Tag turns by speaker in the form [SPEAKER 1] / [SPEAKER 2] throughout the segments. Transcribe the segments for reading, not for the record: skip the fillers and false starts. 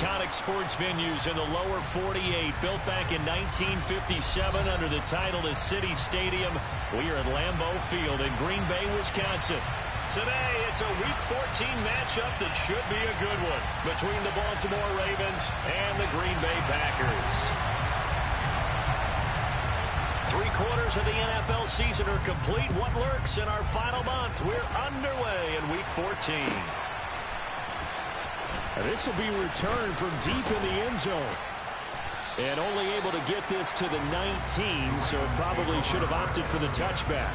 [SPEAKER 1] iconic sports venues in the lower 48, built back in 1957 under the title of City Stadium. We are at Lambeau Field in Green Bay, Wisconsin. Today, it's a Week 14 matchup that should be a good one between the Baltimore Ravens and the Green Bay Packers. 3/4 of the NFL season are complete. What lurks in our final month? We're underway in Week 14.
[SPEAKER 2] This will be returned from deep in the end zone. And only able to get this to the 19, so probably should have opted for the touchback.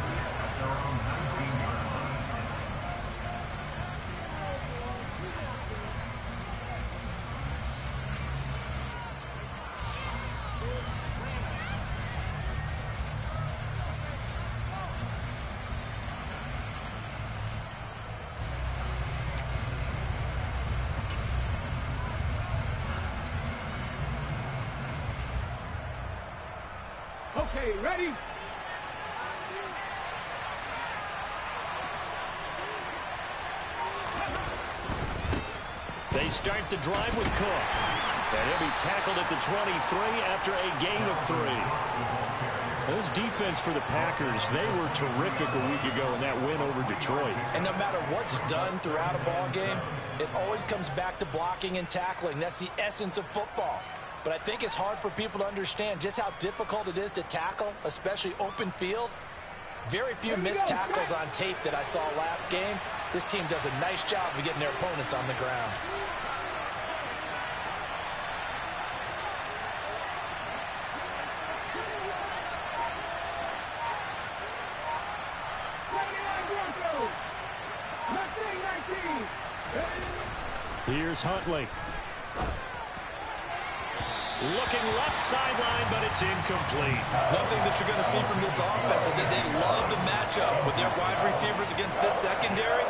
[SPEAKER 3] Okay, ready?
[SPEAKER 1] They start the drive with Cook. And he'll be tackled at the 23 after a gain of 3.
[SPEAKER 2] This defense for the Packers, they were terrific a week ago in that win over Detroit.
[SPEAKER 4] And no matter what's done throughout a ball game, it always comes back to blocking and tackling. That's the essence of football. But I think it's hard for people to understand just how difficult it is to tackle, especially open field. Very few missed tackles on tape that I saw last game. This team does a nice job of getting their opponents on the ground.
[SPEAKER 2] Here's Huntley.
[SPEAKER 1] Looking left sideline, but it's incomplete.
[SPEAKER 4] One thing that you're going to see from this offense is that they love the matchup with their wide receivers against this secondary.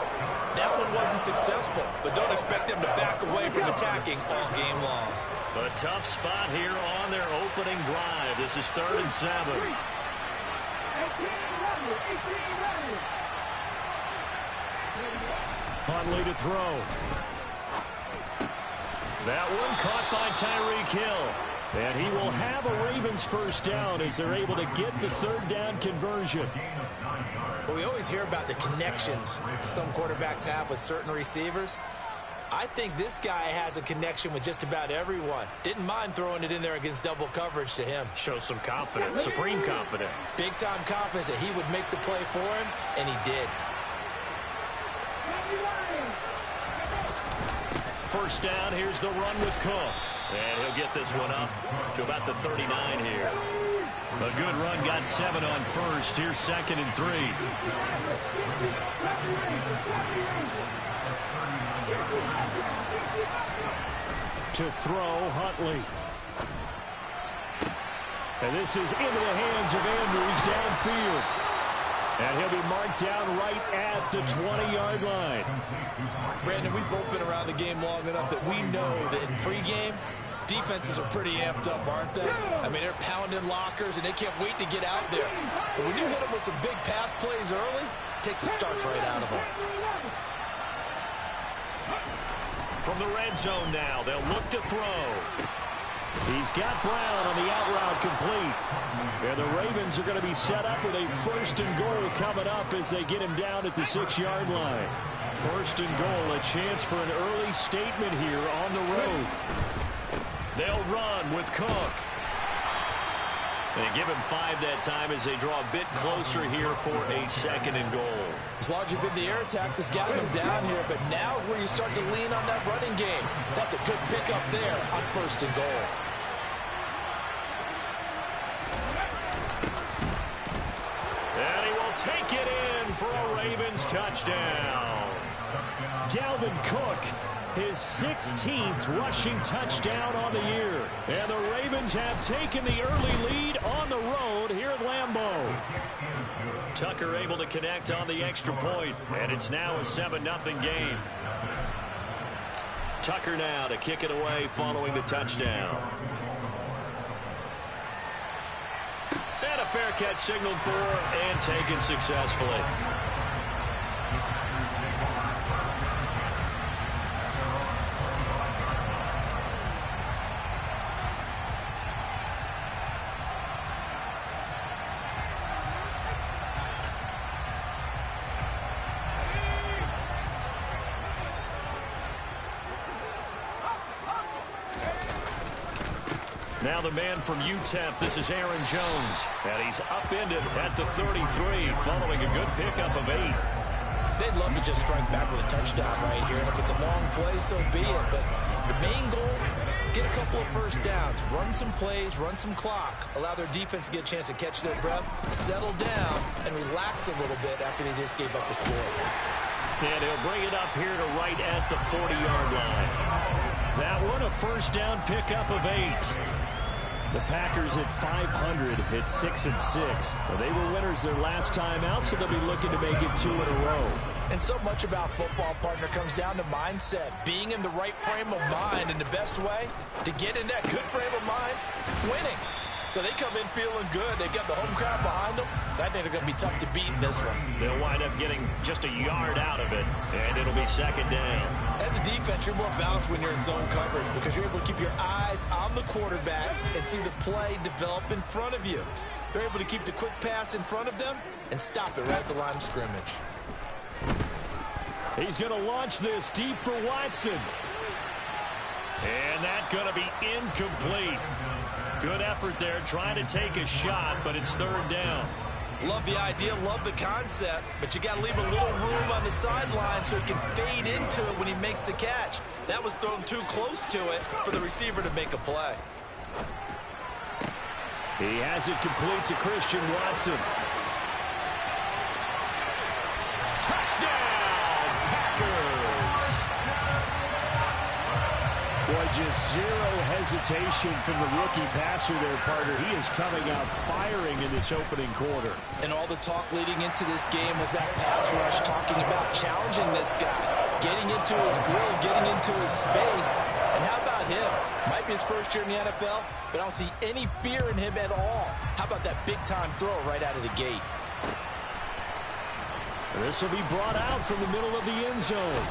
[SPEAKER 4] That one wasn't successful, but don't expect them to back away from attacking all game long.
[SPEAKER 1] A tough spot here on their opening drive. This is 3rd and 7.
[SPEAKER 2] Huntley to throw.
[SPEAKER 1] That one caught by Tyreek Hill.
[SPEAKER 2] And he will have a Ravens first down as they're able to get the 3rd down conversion.
[SPEAKER 4] Well, we always hear about the connections some quarterbacks have with certain receivers. I think this guy has a connection with just about everyone. Didn't mind throwing it in there against double coverage to him.
[SPEAKER 1] Shows some confidence, supreme confidence.
[SPEAKER 4] Big-time confidence that he would make the play for him, and he did.
[SPEAKER 1] First down, here's the run with Cook. And he'll get this one up to about the 39 here. A good run, got 7 on first. Here's 2nd and 3.
[SPEAKER 2] To throw, Huntley. And this is into the hands of Andrews downfield. And he'll be marked down right at the 20-yard line.
[SPEAKER 4] Brandon, we've both been around the game long enough that we know that in pregame, defenses are pretty amped up, aren't they? I mean, they're pounding lockers, and they can't wait to get out there. But when you hit them with some big pass plays early, it takes the starch right out of them.
[SPEAKER 1] From the red zone now, they'll look to throw.
[SPEAKER 2] He's got Brown on the out route complete. And the Ravens are going to be set up with a 1st and goal coming up as they get him down at the 6-yard line. 1st and goal, a chance for an early statement here on the road.
[SPEAKER 1] They'll run with Cook. They give him 5 that time as they draw a bit closer here for a 2nd and goal.
[SPEAKER 4] It's largely been the air attack that's gotten him down here, but now is where you start to lean on that running game. That's a good pickup there on 1st and goal.
[SPEAKER 1] And he will take it in for a Ravens touchdown.
[SPEAKER 2] Dalvin Cook, his 16th rushing touchdown on the year. And the Ravens have taken the early lead on the road here at Lambeau.
[SPEAKER 1] Tucker able to connect on the extra point, and it's now a 7-0 game. Tucker now to kick it away following the touchdown. And a fair catch signaled for and taken successfully. Now the man from UTEP, this is Aaron Jones. And he's upended at the 33 following a good pickup of 8.
[SPEAKER 4] They'd love to just strike back with a touchdown right here. And if it's a long play, so be it. But the main goal, get a couple of first downs, run some plays, run some clock, allow their defense to get a chance to catch their breath, settle down, and relax a little bit after they just gave up a score.
[SPEAKER 1] And he'll bring it up here to right at the 40-yard line. That one, a first down pickup of 8. The Packers at 500 at 6-6. Well, they were winners their last time out, so they'll be looking to make it 2 in a row.
[SPEAKER 4] And so much about football, partner, comes down to mindset. Being in the right frame of mind, and the best way to get in that good frame of mind, winning. So they come in feeling good. They've got the home crowd behind them. I think they're going to be tough to beat in this one.
[SPEAKER 1] They'll wind up getting just a yard out of it, and it'll be second down.
[SPEAKER 4] As a defense, you're more balanced when you're in zone coverage because you're able to keep your eyes on the quarterback and see the play develop in front of you. They're able to keep the quick pass in front of them and stop it right at the line of scrimmage.
[SPEAKER 1] He's going to launch this deep for Watson. And that's going to be incomplete. Good effort there, trying to take a shot, but it's third down.
[SPEAKER 4] Love the idea, love the concept, but you got to leave a little room on the sideline so he can fade into it when he makes the catch. That was thrown too close to it for the receiver to make a play.
[SPEAKER 1] He has it complete to Christian Watson. Touchdown, Packers! Boy, just zero hesitation from the rookie passer there, partner. He is coming out firing in this opening quarter.
[SPEAKER 4] And all the talk leading into this game was that pass rush, talking about challenging this guy, getting into his grill, getting into his space. And how about him? Might be his first year in the NFL, but I don't see any fear in him at all. How about that big-time throw right out of the gate?
[SPEAKER 1] This will be brought out from the middle of the end zone.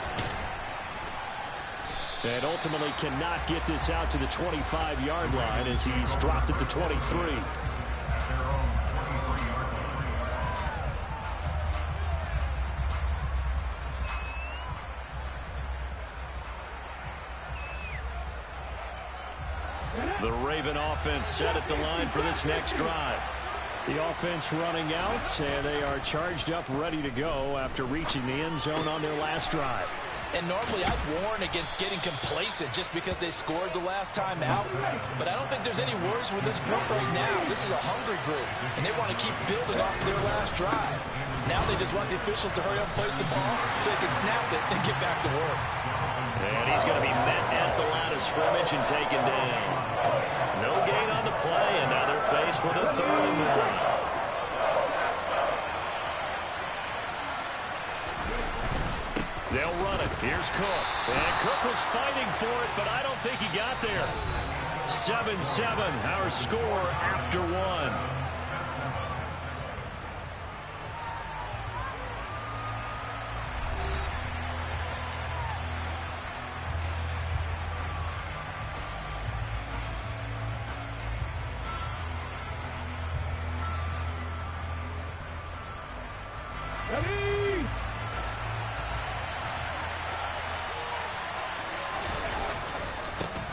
[SPEAKER 1] And ultimately cannot get this out to the 25-yard line as he's dropped at the 23. The Raven offense set at the line for this next drive. The offense running out, and they are charged up, ready to go after reaching the end zone on their last drive.
[SPEAKER 4] And normally I'd warn against getting complacent just because they scored the last time out. But I don't think there's any worries with this group right now. This is a hungry group, and they want to keep building off their last drive. Now they just want the officials to hurry up and place the ball so they can snap it and get back to work.
[SPEAKER 1] And he's going to be met at the line of scrimmage and taken down. No gain on the play, and now they're faced with a 3rd and 1. They'll run it. Here's Cook. And Cook was fighting for it, but I don't think he got there. 7-7, our score after 1.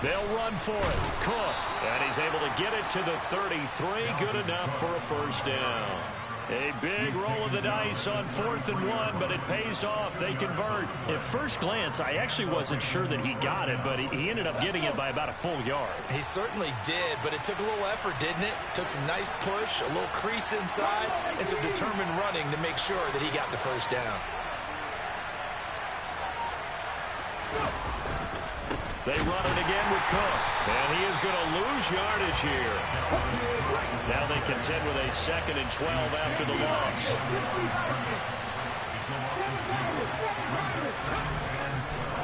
[SPEAKER 1] They'll run for it. Cook. And he's able to get it to the 33. Good enough for a first down. A big roll of the dice on 4th and 1, but it pays off. They convert. At first glance, I actually wasn't sure that he got it, but he ended up getting it by about a full yard.
[SPEAKER 4] He certainly did, but it took a little effort, didn't it? Took some nice push, a little crease inside, and some determined running to make sure that he got the first down.
[SPEAKER 1] They run it again with Cook, and he is going to lose yardage here. Now they contend with a 2nd and 12 after the loss.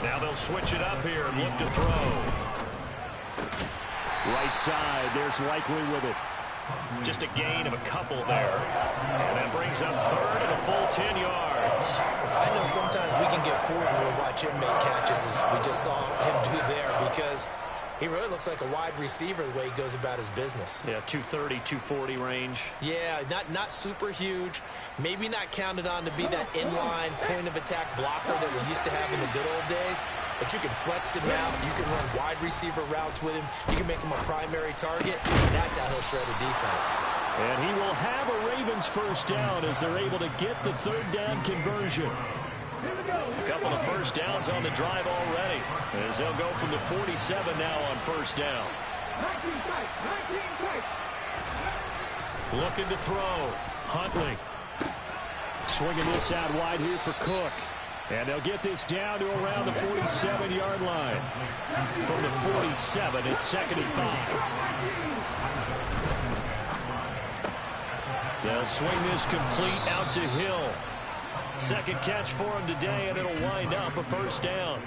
[SPEAKER 1] Now they'll switch it up here and look to throw. Right side, there's Likely with it. Just a gain of a couple there. And that brings up 3rd and a full 10 yards.
[SPEAKER 4] I know sometimes we can get fooled when we watch him make catches, as we just saw him do there, because He really looks like a wide receiver the way he goes about his business.
[SPEAKER 2] Yeah, 230, 240 range.
[SPEAKER 4] Yeah, not super huge. Maybe not counted on to be that inline point-of-attack blocker that we used to have in the good old days. But you can flex him out. You can run wide receiver routes with him. You can make him a primary target. That's how he'll shred a defense.
[SPEAKER 2] And he will have a Ravens first down as they're able to get the third down conversion. A couple of first downs on the drive already, as they'll go from the 47 now on first down.
[SPEAKER 3] 19 tight, 19 tight.
[SPEAKER 2] Looking to throw. Huntley. Swinging this out wide here for Cook. And they'll get this down to around the 47-yard line. From the 47, it's 2nd and 5. They'll swing this complete out to Hill. Second catch for him today, and it'll wind up a first down.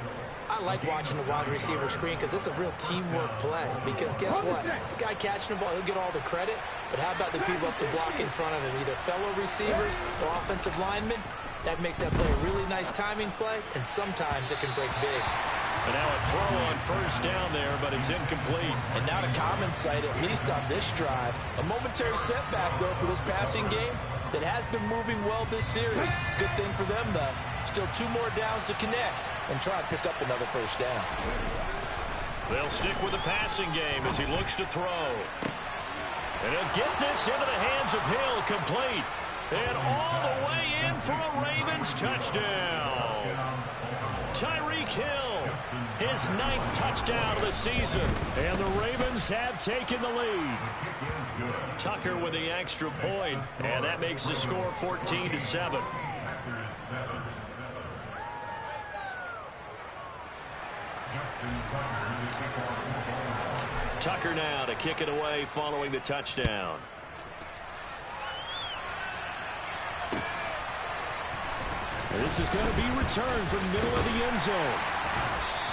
[SPEAKER 4] I like watching the wide receiver screen because it's a real teamwork play. Because guess what? The guy catching the ball, he'll get all the credit. But how about the people up to block in front of him? Either fellow receivers or offensive linemen. That makes that play a really nice timing play, and sometimes it can break big.
[SPEAKER 2] And now a throw on first down there, but it's incomplete.
[SPEAKER 4] And not a common sight, at least on this drive. A momentary setback, though, for this passing game that has been moving well this series. Good thing for them, though. Still 2 more downs to connect and try and pick up another first down.
[SPEAKER 2] They'll stick with the passing game as he looks to throw. And he'll get this into the hands of Hill, complete. And all the way in for a Ravens touchdown. Tyreek Hill, his 9th touchdown of the season. And the Ravens have taken the lead. Tucker with the extra point, and that makes the score 14-7. Tucker now to kick it away following the touchdown. This is going to be returned from the middle of the end zone.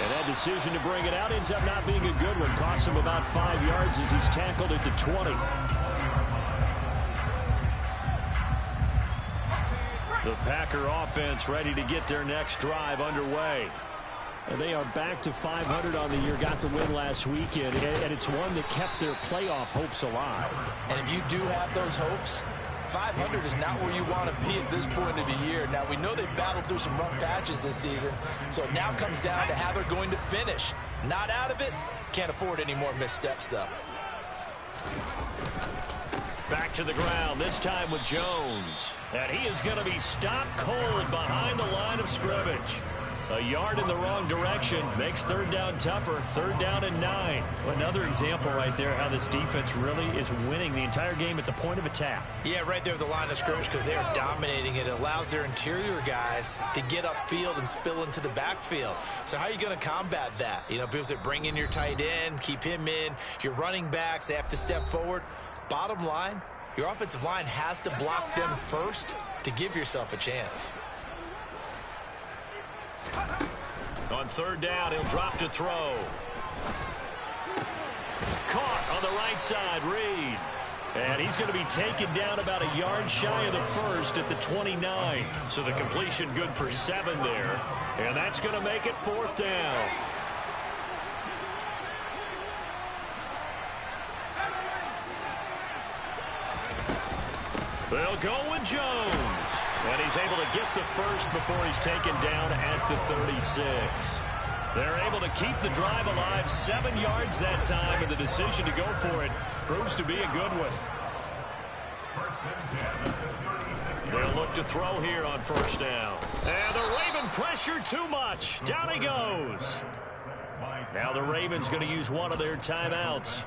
[SPEAKER 2] And that decision to bring it out ends up not being a good one. Costs him about 5 yards as he's tackled at the 20. The Packer offense ready to get their next drive underway. And they are back to 500 on the year, got the win last weekend, and it's one that kept their playoff hopes alive.
[SPEAKER 4] And if you do have those hopes, 500 is not where you want to be at this point of the year. Now, we know they've battled through some rough patches this season, so it now comes down to how they're going to finish. Not out of it. Can't afford any more missteps, though.
[SPEAKER 2] Back to the ground, this time with Jones. And he is going to be stopped cold behind the line of scrimmage. A yard in the wrong direction makes third down tougher. 3rd down and 9. Another example right there how this defense really is winning the entire game at the point of attack.
[SPEAKER 4] Yeah, right there at the line of scrimmage because they are dominating it. It allows their interior guys to get upfield and spill into the backfield. So how are you going to combat that? You know, because they bring in your tight end, keep him in. Your running backs, they have to step forward. Bottom line, your offensive line has to block them first to give yourself a chance.
[SPEAKER 2] On 3rd down, he'll drop to throw. Caught on the right side, Reed. And he's going to be taken down about a yard shy of the first at the 29. So the completion good for 7 there. And that's going to make it 4th down. They'll go with Jones. And he's able to get the first before he's taken down at the 36. They're able to keep the drive alive 7 yards that time, and the decision to go for it proves to be a good one. They'll look to throw here on 1st down. And the Raven pressure too much. Down he goes. Now the Ravens going to use one of their timeouts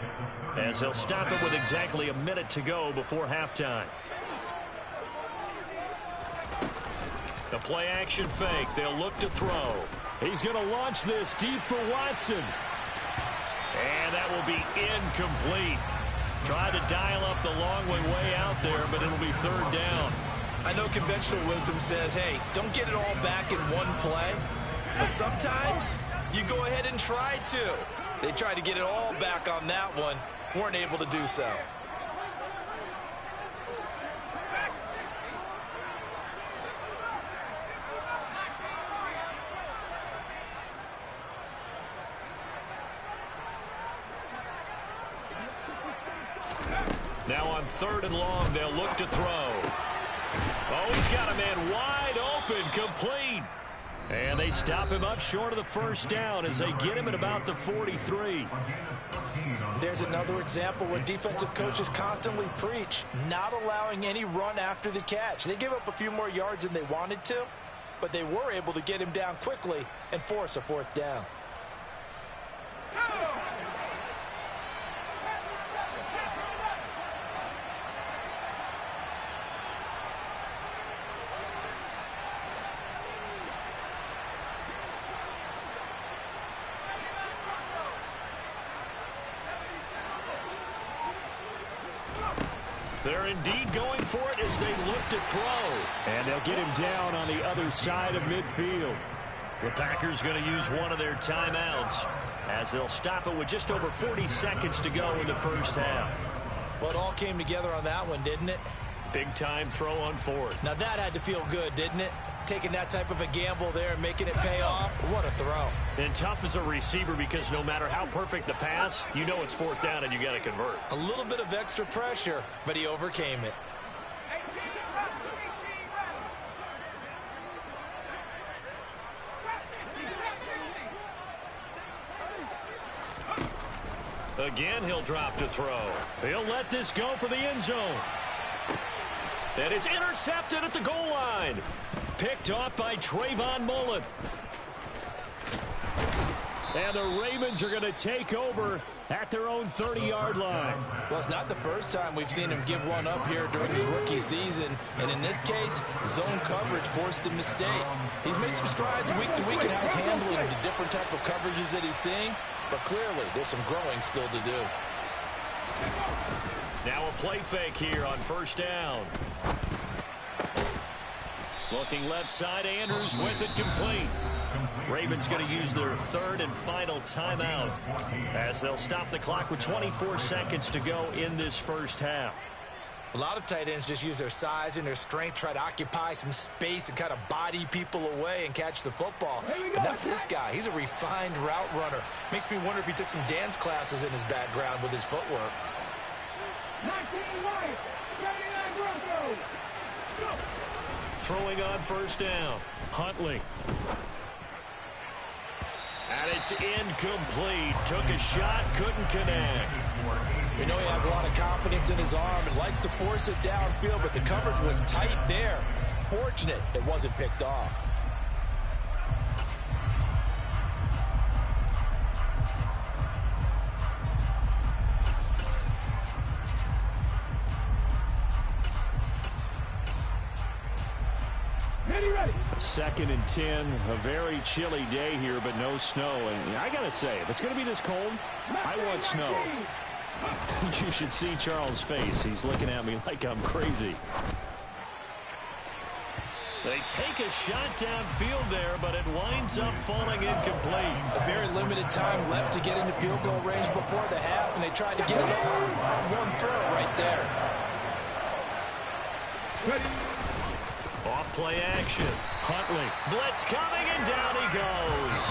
[SPEAKER 2] as they'll stop it with exactly a minute to go before halftime. The play action fake. They'll look to throw. He's going to launch this deep for Watson. And that will be incomplete. Tried to dial up the long way out there, but it'll be 3rd down.
[SPEAKER 4] I know conventional wisdom says, hey, don't get it all back in one play. But sometimes you go ahead and try to. They tried to get it all back on that one. Weren't able to do so.
[SPEAKER 1] Now on 3rd and long, they'll look to throw. Oh, he's got a man wide open, complete. And they stop him up short of the first down as they get him at about the 43.
[SPEAKER 4] There's another example where defensive coaches constantly preach not allowing any run after the catch. They give up a few more yards than they wanted to, but they were able to get him down quickly and force a 4th down.
[SPEAKER 1] They're indeed going for it as they look to throw.
[SPEAKER 2] And they'll get him down on the other side of midfield.
[SPEAKER 1] The Packers going to use one of their timeouts as they'll stop it with just over 40 seconds to go in the first half.
[SPEAKER 4] Well, it all came together on that one, didn't it?
[SPEAKER 1] Big time throw on 4th.
[SPEAKER 4] Now that had to feel good, didn't it? Taking that type of a gamble there and making it pay off. What a throw.
[SPEAKER 1] And tough as a receiver because no matter how perfect the pass, you know it's 4th down and you got to convert.
[SPEAKER 4] A little bit of extra pressure, but he overcame it.
[SPEAKER 1] Again, he'll drop to throw. He'll let this go for the end zone. And it's intercepted at the goal line. Picked off by Trayvon Mullen.
[SPEAKER 2] And the Ravens are going to take over at their own 30-yard line.
[SPEAKER 4] Well, it's not the first time we've seen him give one up here during his rookie season. And in this case, zone coverage forced the mistake. He's made some strides week to week in how he's handling the different type of coverages that he's seeing. But clearly, there's some growing still to do.
[SPEAKER 1] Now a play fake here on 1st down. Looking left side, Andrews with it complete. Ravens going to use their 3rd and final timeout as they'll stop the clock with 24 seconds to go in this first half.
[SPEAKER 4] A lot of tight ends just use their size and their strength, try to occupy some space and kind of body people away and catch the football. But not this guy. He's a refined route runner. Makes me wonder if he took some dance classes in his background with his footwork.
[SPEAKER 3] 19 right, 39 Broncos.
[SPEAKER 1] Throwing on 1st down. Huntley. And it's incomplete. Took a shot, couldn't connect.
[SPEAKER 4] You know he has a lot of confidence in his arm and likes to force it downfield, but the coverage was tight there. Fortunate it wasn't picked off.
[SPEAKER 3] Ready.
[SPEAKER 2] 2nd and 10, a very chilly day here, but no snow. And I got to say, if it's going to be this cold, I want snow. You should see Charles' face. He's looking at me like I'm crazy.
[SPEAKER 1] They take a shot downfield there, but it winds up falling incomplete.
[SPEAKER 4] A very limited time left to get into field goal range before the half, and they tried to get it all on one throw right there.
[SPEAKER 3] Ready.
[SPEAKER 1] Off play action. Huntley. Blitz coming, and down he goes.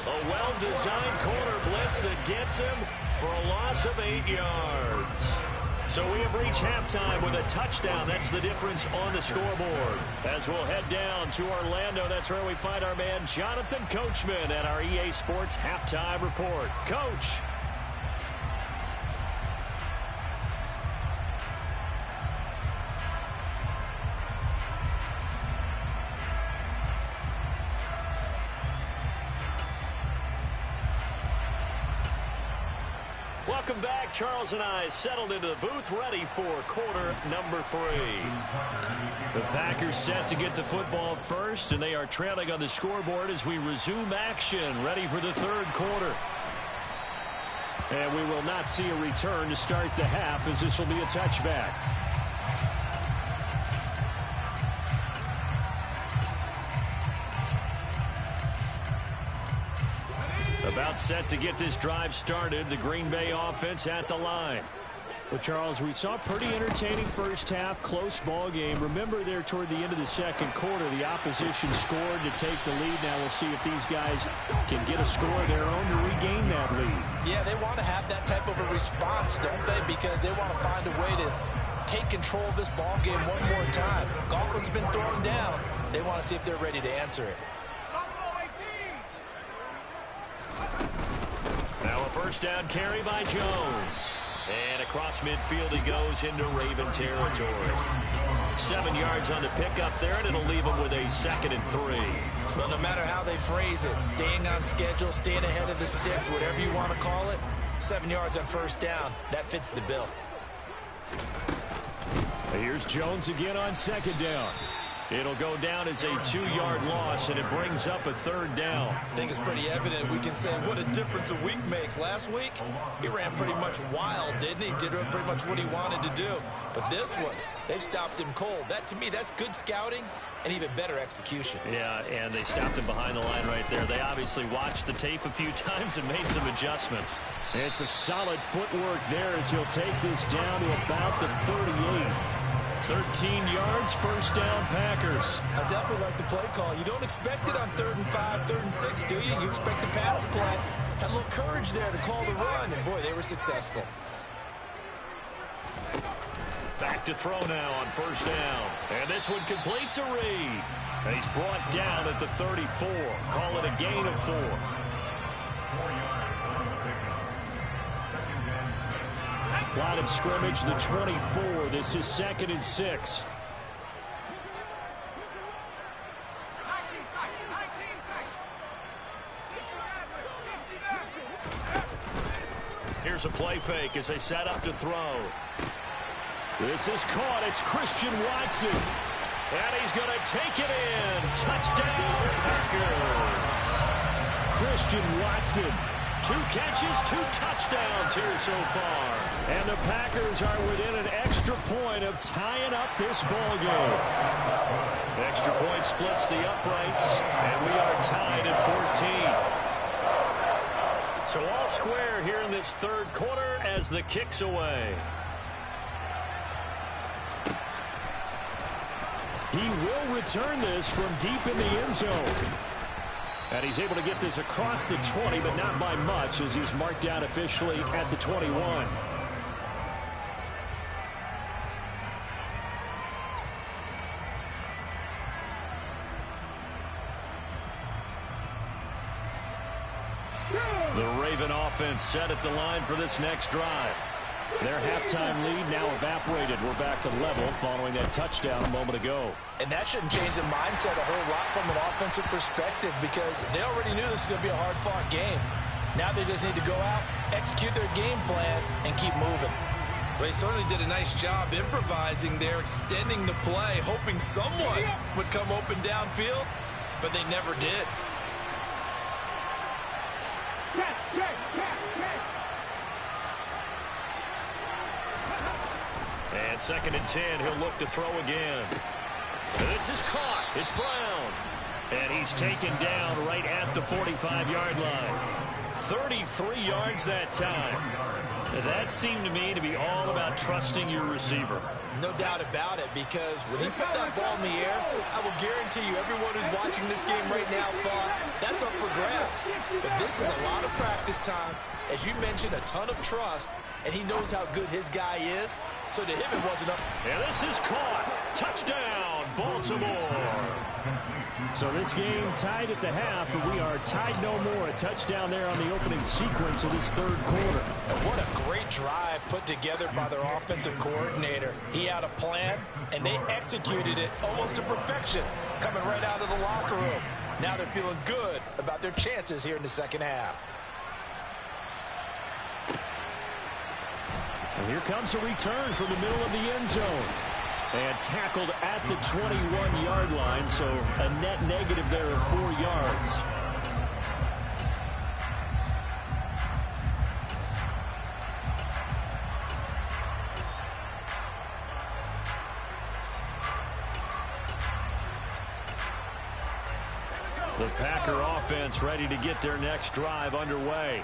[SPEAKER 1] A well-designed corner blitz that gets him for a loss of 8 yards. So we have reached halftime with a touchdown. That's the difference on the scoreboard. As we'll head down to Orlando, that's where we find our man Jonathan Coachman at our EA Sports Halftime Report. Coach. Welcome back. Charles and I settled into the booth, ready for quarter number 3. The Packers set to get the football first, and they are trailing on the scoreboard as we resume action, ready for the 3rd quarter.
[SPEAKER 2] And we will not see a return to start the half, as this will be a touchback. About set to get this drive started. The Green Bay offense at the line. Well, Charles, we saw a pretty entertaining first half, close ball game. Remember there toward the end of the second quarter, the opposition scored to take the lead. Now we'll see if these guys can get a score of their own to regain that lead.
[SPEAKER 4] Yeah, they want to have that type of a response, don't they? Because they want to find a way to take control of this ball game one more time. Gauntlet's been thrown down. They want to see if they're ready to answer it.
[SPEAKER 1] Now a first down carry by Jones. And across midfield he goes into Raven territory. 7 yards on the pickup there, and it'll leave him with a 2nd and 3.
[SPEAKER 4] Well, no matter how they phrase it, staying on schedule, staying ahead of the sticks, whatever you want to call it, 7 yards on first down, that fits the bill.
[SPEAKER 2] Here's Jones again on 2nd down.
[SPEAKER 1] It'll go down as a 2-yard loss, and it brings up a 3rd down.
[SPEAKER 4] I think it's pretty evident. We can say what a difference a week makes. Last week, he ran pretty much wild, didn't he? Did pretty much what he wanted to do. But this one, they stopped him cold. That, to me, that's good scouting and even better execution.
[SPEAKER 1] Yeah, and they stopped him behind the line right there. They obviously watched the tape a few times and made some adjustments.
[SPEAKER 2] And some solid footwork there as he'll take this down to about the 38. 13 yards, first down, Packers.
[SPEAKER 4] I definitely like the play call. You don't expect it on 3rd and 5, 3rd and 6, do you? You expect a pass play. Had a little courage there to call the run, and boy, they were successful.
[SPEAKER 1] Back to throw now on first down. And this one complete to Reed. And he's brought down at the 34. Call it a gain of 4.
[SPEAKER 2] Line of scrimmage, the 24. This is 2nd and 6.
[SPEAKER 1] Here's a play fake as they set up to throw.
[SPEAKER 2] This is caught. It's Christian Watson.
[SPEAKER 1] And he's going to take it in. Touchdown, Packers.
[SPEAKER 2] Christian Watson.
[SPEAKER 1] 2 catches, 2 touchdowns here so far.
[SPEAKER 2] And the Packers are within an extra point of tying up this ball game.
[SPEAKER 1] Extra point splits the uprights, and we are tied at 14. So all square here in this 3rd quarter as the kick's away.
[SPEAKER 2] He will return this from deep in the end zone. And he's able to get this across the 20, but not by much, as he's marked down officially at the 21.
[SPEAKER 1] The Raven offense set at the line for this next drive.
[SPEAKER 2] Their halftime lead now evaporated. We're back to level following that touchdown a moment ago.
[SPEAKER 4] And that shouldn't change the mindset a whole lot from an offensive perspective, because they already knew this was going to be a hard-fought game. Now they just need to go out, execute their game plan, and keep moving. Well, they certainly did a nice job improvising there, extending the play, hoping someone would come open downfield, but they never did.
[SPEAKER 1] And 2nd and 10, he'll look to throw again. And this is caught. It's Brown. And he's taken down right at the 45-yard line. 33 yards that time. That seemed to me to be all about trusting your receiver.
[SPEAKER 4] No doubt about it, because when he put that ball in the air, I will guarantee you everyone who's watching this game right now thought that's up for grabs. But this is a lot of practice time. As you mentioned, a ton of trust, and he knows how good his guy is. So to him, it wasn't up.
[SPEAKER 1] And this is caught. Touchdown, Baltimore.
[SPEAKER 2] So this game tied at the half, but we are tied no more. A touchdown there on the opening sequence of this 3rd quarter.
[SPEAKER 4] And what a great drive put together by their offensive coordinator. He had a plan, and they executed it almost to perfection, coming right out of the locker room. Now they're feeling good about their chances here in the 2nd half.
[SPEAKER 2] And here comes a return from the middle of the end zone. And tackled at the 21-yard line, so a net negative there of 4 yards.
[SPEAKER 1] The Packer offense ready to get their next drive underway.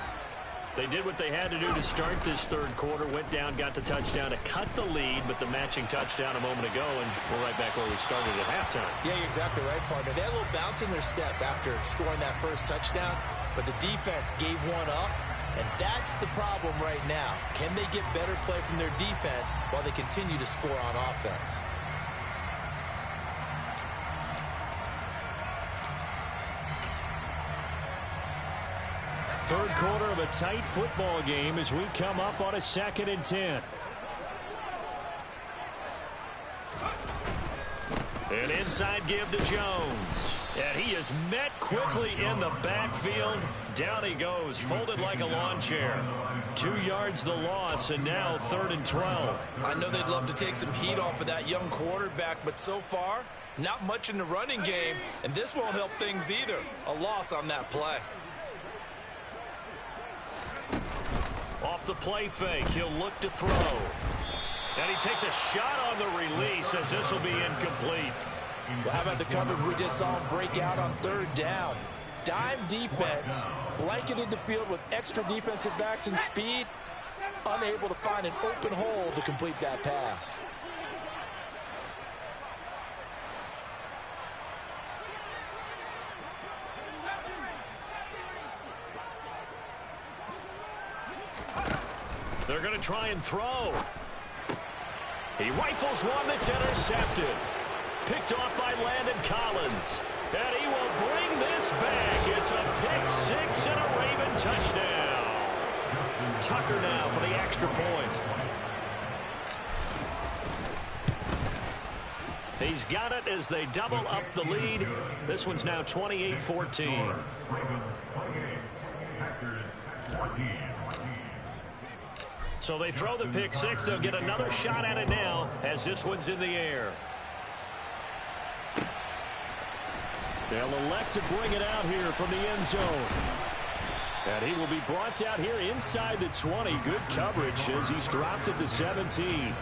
[SPEAKER 1] They did what they had to do to start this third quarter. Went down, got the touchdown to cut the lead, but the matching touchdown a moment ago, and we're right back where we started at halftime.
[SPEAKER 4] Yeah, you're exactly right, partner. They had a little bounce in their step after scoring that first touchdown, but the defense gave one up, and that's the problem right now. Can they get better play from their defense while they continue to score on offense?
[SPEAKER 1] Third quarter of a tight football game as we come up on a 2nd and 10. An inside give to Jones. And he is met quickly in the backfield. Down he goes, folded like a lawn chair. 2 yards the loss, and now 3rd and 12.
[SPEAKER 4] I know they'd love to take some heat off of that young quarterback, but so far, not much in the running game, and this won't help things either. A loss on that play.
[SPEAKER 1] Off the play fake, he'll look to throw. And he takes a shot on the release as this will be incomplete.
[SPEAKER 4] Well, how about the coverage we just saw him break out on 3rd down? Dime defense, blanketed the field with extra defensive backs and speed, unable to find an open hole to complete that pass.
[SPEAKER 1] They're going to try and throw. He rifles one that's intercepted. Picked off by Landon Collins. And he will bring this back. It's a pick 6 and a Raven touchdown. Tucker now for the extra point. He's got it as they double up the lead. This one's now 28-14. So they throw the pick 6. They'll get another shot at it now as this one's in the air. They'll elect to bring it out here from the end zone. And he will be brought down here inside the 20. Good coverage as he's dropped at the 17.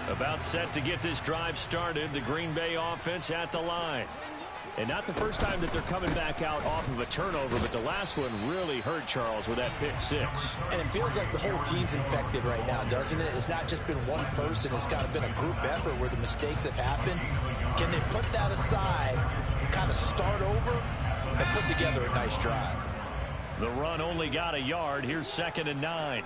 [SPEAKER 1] About set to get this drive started. The Green Bay offense at the line. And not the first time that they're coming back out off of a turnover, but the last one really hurt Charles with that pick 6.
[SPEAKER 4] And it feels like the whole team's infected right now, doesn't it? It's not just been one person. It's kind of been a group effort where the mistakes have happened. Can they put that aside, kind of start over, and put together a nice drive?
[SPEAKER 1] The run only got a yard. Here's 2nd and 9.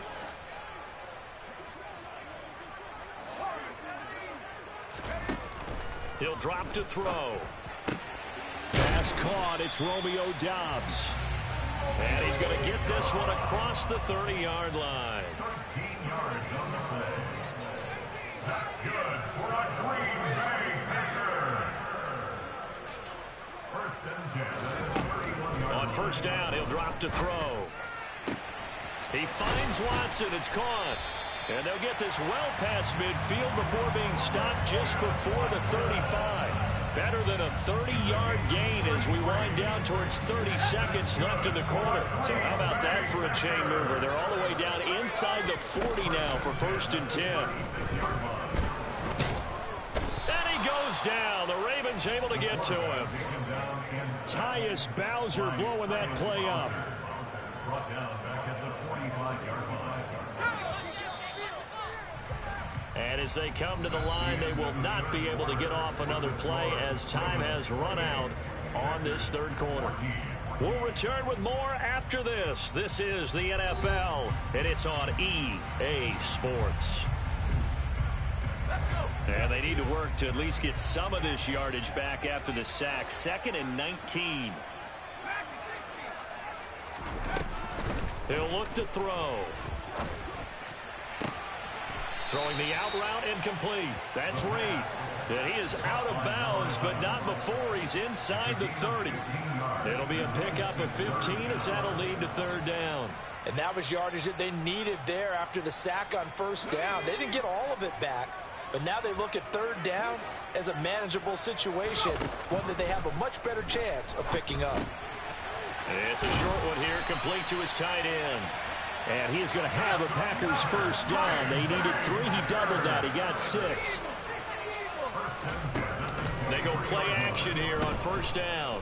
[SPEAKER 1] He'll drop to throw. Pass caught. It's Romeo Doubs. And he's going to get this one across the 30-yard line.
[SPEAKER 3] 13 yards on the play. That's good for a Green Bay Packer. 1st and 10.
[SPEAKER 1] On 1st down, he'll drop to throw. He finds Watson. It's caught. And they'll get this well past midfield before being stopped just before the 35. Better than a 30-yard gain as we wind down towards 30 seconds left in the quarter. So how about that for a chain mover? They're all the way down inside the 40 now for 1st and 10. And he goes down. The Ravens able to get to him. Tyus Bowser blowing that play up.
[SPEAKER 3] Brought down back at the 45-yard line.
[SPEAKER 1] And as they come to the line, they will not be able to get off another play as time has run out on this 3rd quarter. We'll return with more after this. This is the NFL, and it's on EA Sports. And they need to work to at least get some of this yardage back after the sack. 2nd and 19. He'll look to throw. Throwing the out route incomplete. That's Reed. And he is out of bounds, but not before he's inside the 30. It'll be a pickup of 15 as that'll lead to 3rd down.
[SPEAKER 4] And that was yardage that they needed there after the sack on 1st down. They didn't get all of it back, but now they look at 3rd down as a manageable situation, one that they have a much better chance of picking up.
[SPEAKER 1] It's a short one here, complete to his tight end.
[SPEAKER 2] And he is going to have the Packers first down. They needed 3. He doubled that. He got 6.
[SPEAKER 1] They go play action here on first down.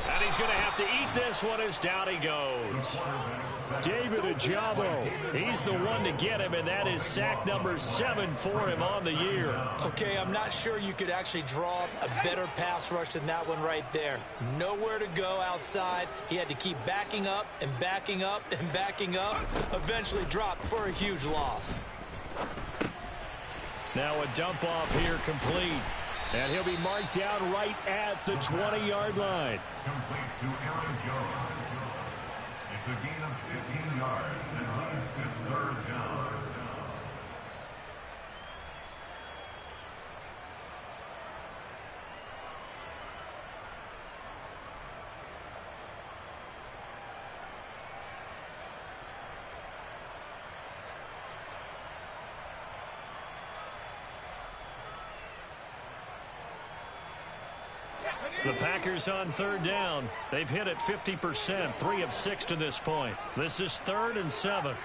[SPEAKER 1] And he's going to have to eat this one as down he goes.
[SPEAKER 2] David Ojabo, he's the one to get him, and that is sack number 7 for him on the year.
[SPEAKER 4] Okay, I'm not sure you could actually draw up a better pass rush than that one right there. Nowhere to go outside. He had to keep backing up and backing up and backing up. Eventually dropped for a huge loss.
[SPEAKER 1] Now a dump off here complete.
[SPEAKER 2] And he'll be marked down right at the 20-yard line.
[SPEAKER 3] Complete to Aaron Jones. It's a gain of 15 yards and leads to third down.
[SPEAKER 1] The Packers on third down. They've hit it 50%, 3 of 6 to this point. This is 3rd and 7.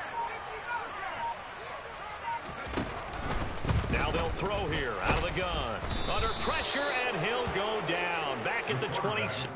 [SPEAKER 1] Now they'll throw here out of the gun. Under pressure, and he'll go down. Back at the 26.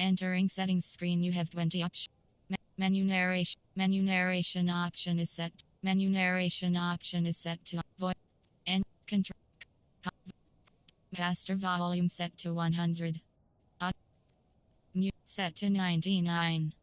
[SPEAKER 5] Entering settings screen, you have 20 options. Menu narration option is set. Menu narration option is set to voice and control. Master volume set to 100. Mute set to 99.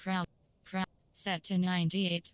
[SPEAKER 5] Crowd. Set to 98.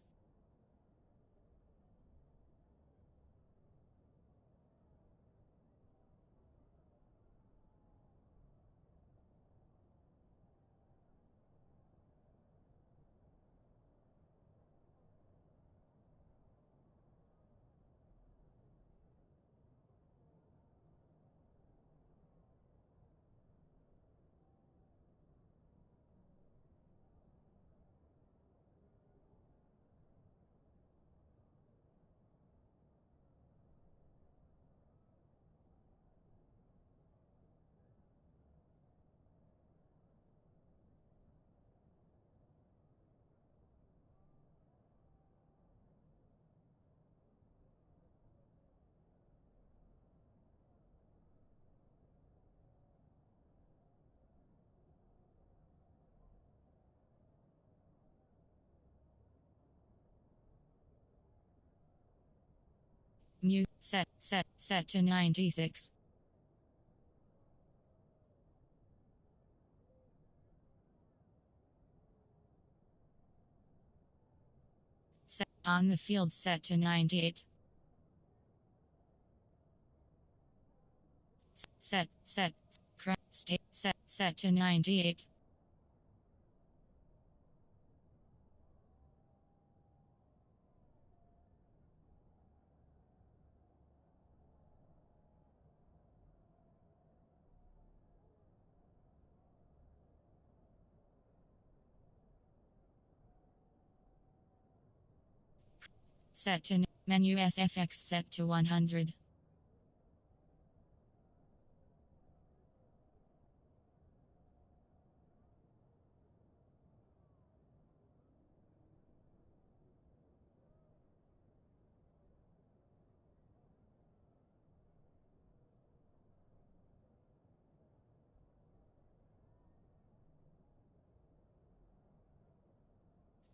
[SPEAKER 5] Set to 96. Set on the field set to 98. Set to 98. Set to menu SFX set to 100.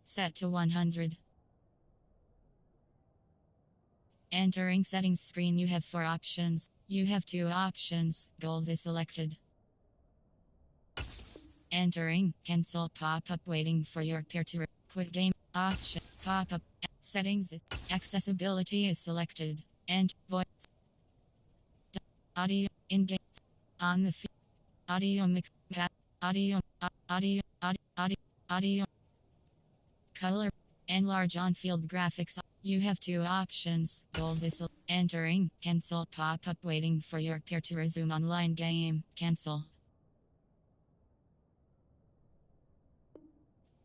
[SPEAKER 5] Set to 100. Entering settings screen, you have 4 options. You have 2 options. Goals is selected. Entering cancel pop-up waiting for your peer to quit game option pop-up settings accessibility is selected and voice audio in game on the audio mix audio color enlarge on field graphics. You have 2 options. Goals is entering cancel pop-up waiting for your peer to resume online game. Cancel.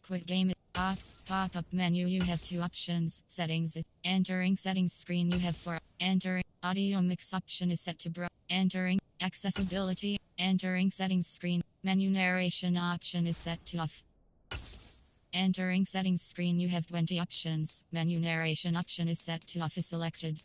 [SPEAKER 5] Quit game pop-up menu. You have 2 options. Settings entering settings screen. You have 4. Entering audio mix option is set to bro. Entering accessibility. Entering settings screen. Menu narration option is set to off. Entering settings screen, you have 20 options. Menu narration option is set to off is selected.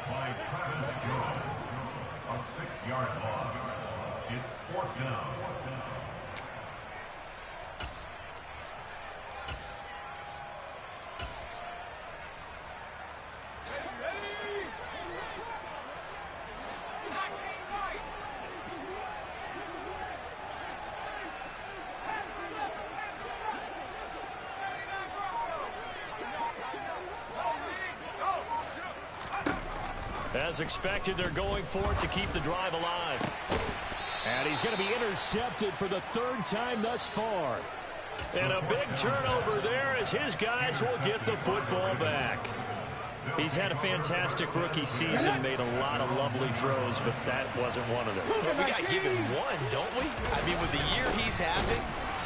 [SPEAKER 3] By Travis Jones, a 6-yard loss. It's 4th down.
[SPEAKER 1] As expected, they're going for it to keep the drive alive.
[SPEAKER 2] And he's going to be intercepted for the 3rd time thus far.
[SPEAKER 1] And a big turnover there as his guys will get the football back. He's had a fantastic rookie season, made a lot of lovely throws, but that wasn't one of them.
[SPEAKER 4] Well, we got to give him one, don't we? I mean, with the year he's having.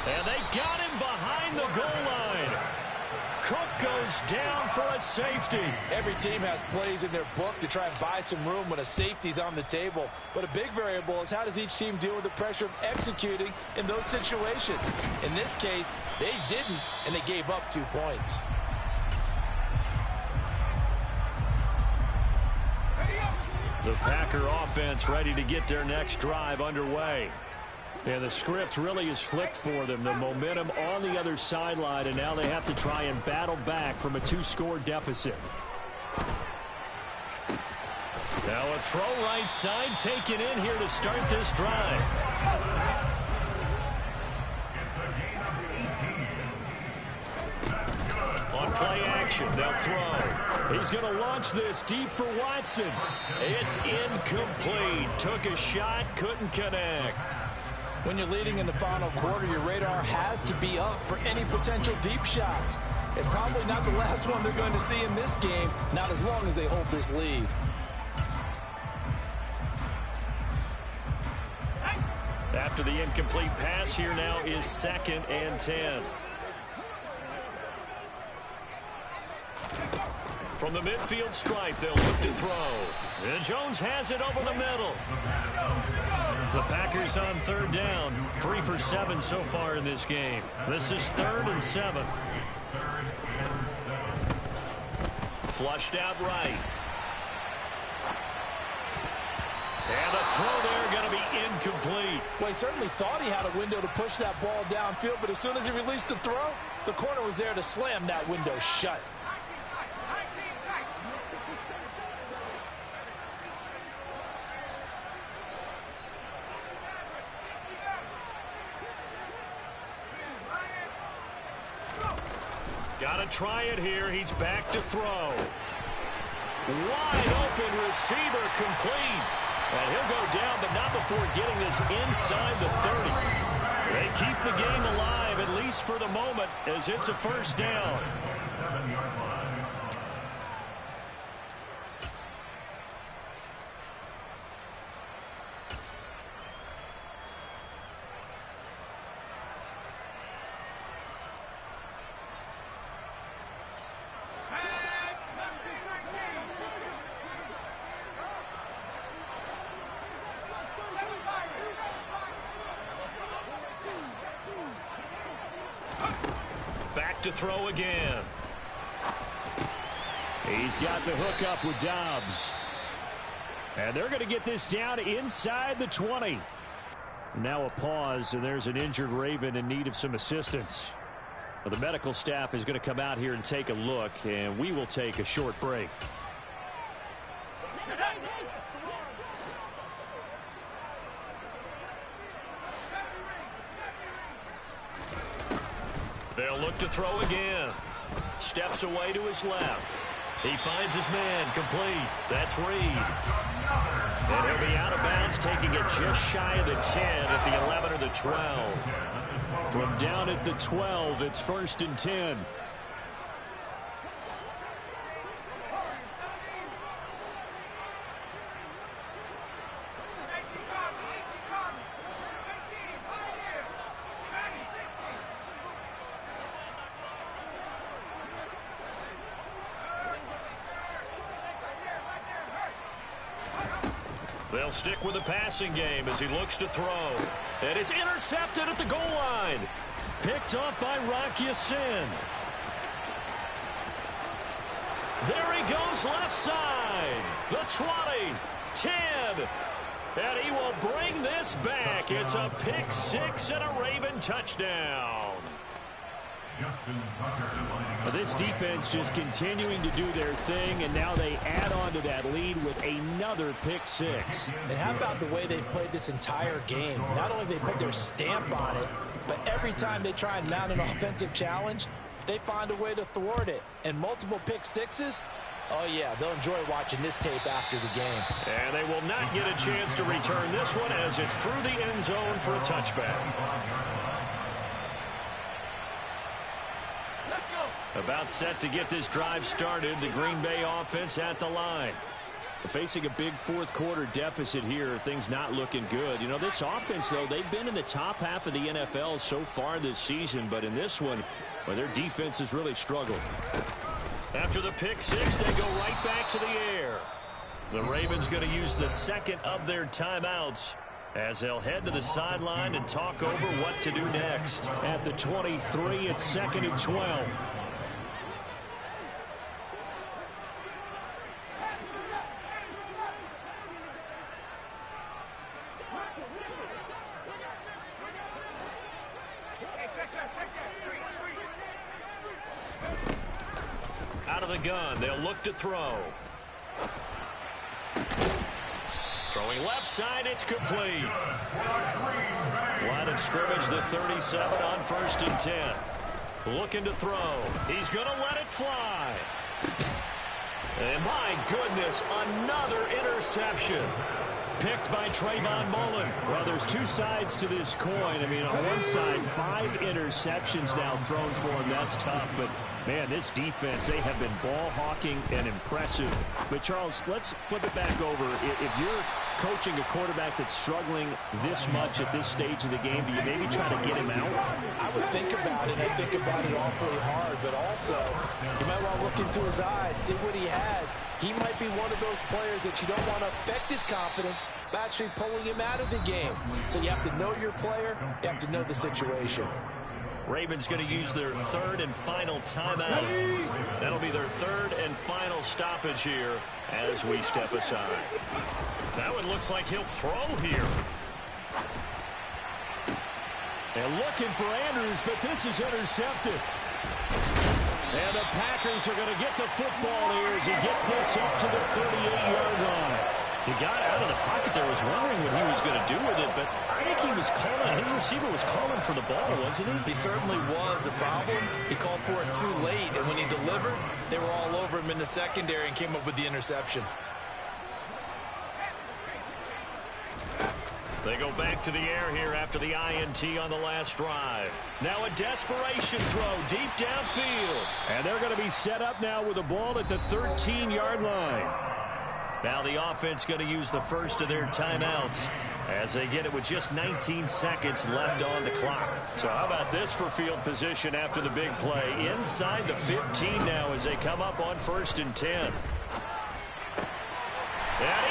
[SPEAKER 1] And they got him behind the goal line. Cook goes down for a safety.
[SPEAKER 4] Every team has plays in their book to try and buy some room when a safety's on the table. But a big variable is how does each team deal with the pressure of executing in those situations. In this case, they didn't, and they gave up 2 points.
[SPEAKER 1] The Packer offense ready to get their next drive underway. And the script really is flipped for them. The momentum on the other sideline, and now they have to try and battle back from a 2-score deficit. Now a throw right side taken in here to start this drive. On play action, they'll throw. He's going to launch this deep for Watson. It's incomplete. Took a shot, couldn't connect.
[SPEAKER 4] When you're leading in the final quarter, your radar has to be up for any potential deep shots. And probably not the last one they're going to see in this game, not as long as they hold this lead.
[SPEAKER 1] After the incomplete pass, here now is 2nd and 10. From the midfield stripe, they'll look to throw. And Jones has it over the middle. The Packers on 3rd down. 3 for 7 so far in this game. This is 3rd and 7. Flushed out right. And the throw there going to be incomplete.
[SPEAKER 4] Well, he certainly thought he had a window to push that ball downfield, but as soon as he released the throw, the corner was there to slam that window shut.
[SPEAKER 1] Got to try it here. He's back to throw. Wide open receiver complete. And he'll go down, but not before getting this inside the 30. They keep the game alive, at least for the moment, as it's a 1st down. To throw again. He's got the hook up with Dobbs. And they're going to get this down inside the 20. Now a pause, and there's an injured Raven in need of some assistance. Well, the medical staff is going to come out here and take a look, and we will take a short break. They'll look to throw again. Steps away to his left. He finds his man complete. That's Reed. And he'll be out of bounds, taking it just shy of the 10 at the 11 or the 12. From down at the 12, it's 1st and 10. They'll stick with the passing game as he looks to throw. And it's intercepted at the goal line. Picked off by Rock Ya-Sin. There he goes left side. The 20, 10. And he will bring this back. It's a pick 6 and a Raven touchdown. This defense just continuing to do their thing, and now they add on to that lead with another pick 6.
[SPEAKER 4] And how about the way they've played this entire game? Not only have they put their stamp on it, but every time they try and mount an offensive challenge, they find a way to thwart it. And multiple pick 6s, oh yeah, they'll enjoy watching this tape after the game.
[SPEAKER 1] And they will not get a chance to return this one as it's through the end zone for a touchback. About set to get this drive started, the Green Bay offense at the line. Facing a big 4th quarter deficit here, things not looking good. You know, this offense, though, they've been in the top half of the NFL so far this season, but in this one, well, their defense has really struggled. After the pick 6, they go right back to the air. The Ravens going to use the 2nd of their timeouts as they'll head to the sideline and talk over what to do next. At the 23, it's 2nd and 12. Out of the gun, they'll look to throw. Throwing left side, it's complete. Line of scrimmage, the 37 on 1st and 10. Looking to throw. He's going to let it fly. And my goodness, another interception. Picked by Trayvon Mullen.
[SPEAKER 2] Well, there's two sides to this coin. I mean, on one side, 5 interceptions now thrown for him. That's tough, but man, this defense, they have been ball hawking and impressive. But Charles, let's flip it back over. If you're coaching a quarterback that's struggling this much at this stage of the game, do you maybe try to get him out?
[SPEAKER 4] I would think about it. I think about it awfully hard, but also you might want to look into his eyes, see what he has. He might be one of those players that you don't want to affect his confidence by actually pulling him out of the game. So you have to know your player. You have to know the situation.
[SPEAKER 1] Ravens going to use their 3rd and final timeout. That'll be their 3rd and final stoppage here as we step aside. That one looks like he'll throw here.
[SPEAKER 2] And looking for Andrews, but this is intercepted. And the Packers are going to get the football here as he gets this up to the 38-yard line.
[SPEAKER 1] He got out of the pocket there, was wondering what he was going to do with it, but I think he was calling, his receiver was calling for the ball, wasn't he?
[SPEAKER 4] He certainly was. The problem, he called for it too late, and when he delivered, they were all over him in the secondary and came up with the interception.
[SPEAKER 1] They go back to the air here after the INT on the last drive. Now a desperation throw deep downfield.
[SPEAKER 2] And they're going to be set up now with a ball at the 13-yard line.
[SPEAKER 1] Now the offense going to use the first of their timeouts as they get it with just 19 seconds left on the clock.
[SPEAKER 2] So how about this for field position after the big play?
[SPEAKER 1] Inside the 15 now as they come up on 1st and 10. And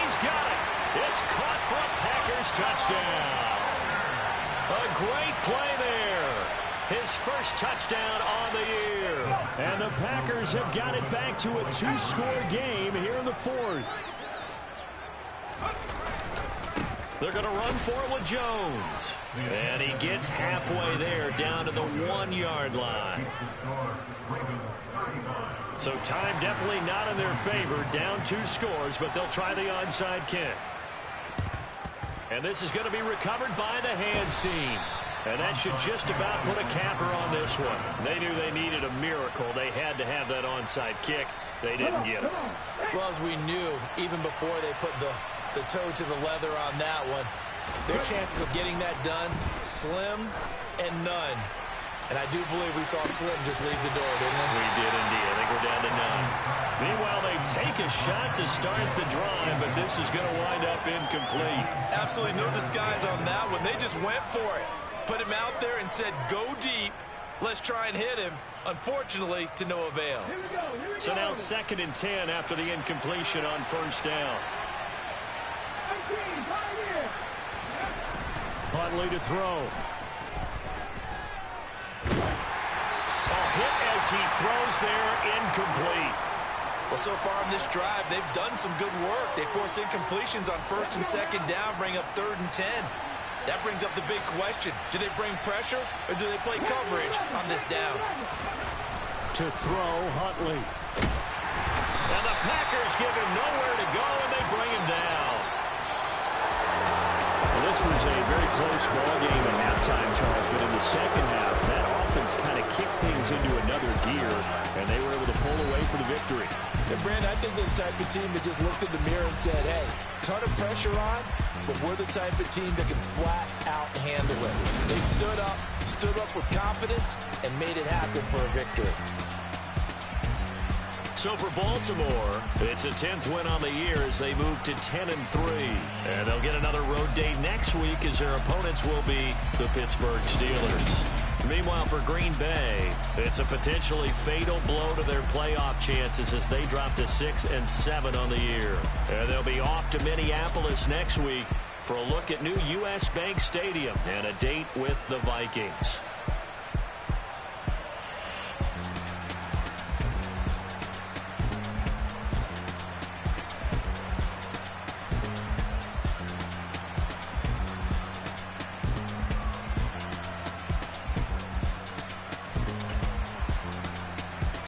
[SPEAKER 1] he's got it. It's caught for a Packers touchdown. A great play there. His first touchdown on the year.
[SPEAKER 2] And the Packers have got it back to a 2-score game here in the 4th.
[SPEAKER 1] They're going to run for it with Jones. And he gets halfway there down to the 1-yard line. So time definitely not in their favor. Down 2 scores, but they'll try the onside kick. And this is going to be recovered by the hands team. And that should just about put a capper on this one. They knew they needed a miracle. They had to have that onside kick. They didn't get it.
[SPEAKER 4] Well, as we knew, even before they put the toe to the leather on that one, their chances of getting that done, slim and none. And I do believe we saw Slim just leave the door, didn't we?
[SPEAKER 1] We did indeed. I think we're down to none. Meanwhile, they take a shot to start the drive, but this is going to wind up incomplete.
[SPEAKER 4] Absolutely no disguise on that one. They just went for it. Put him out there and said, go deep. Let's try and hit him. Unfortunately, to no avail.
[SPEAKER 1] So now 2nd and 10 after the incompletion on 1st down.
[SPEAKER 2] Huntley to throw.
[SPEAKER 1] Hit as he throws there, incomplete.
[SPEAKER 4] Well, so far in this drive, they've done some good work. They force incompletions on 1st and 2nd down, bring up 3rd and 10. That brings up the big question. Do they bring pressure or do they play coverage on this down?
[SPEAKER 2] To throw, Huntley.
[SPEAKER 1] And the Packers give him nowhere to go, and they bring him down.
[SPEAKER 2] Well, this was a very close ball game at halftime, Charles, but in the second half, that offense kind of kicked things into another gear, and they were able to pull away for the victory.
[SPEAKER 4] And Brandon, I think they're the type of team that just looked in the mirror and said, hey, ton of pressure on, but we're the type of team that can flat out handle it. They stood up with confidence, and made it happen for a victory.
[SPEAKER 1] So for Baltimore, it's a 10th win on the year as they move to 10-3. And they'll get another road day next week as their opponents will be the Pittsburgh Steelers. Meanwhile, for Green Bay, it's a potentially fatal blow to their playoff chances as they drop to 6-7 on the year. And they'll be off to Minneapolis next week for a look at new U.S. Bank Stadium and a date with the Vikings.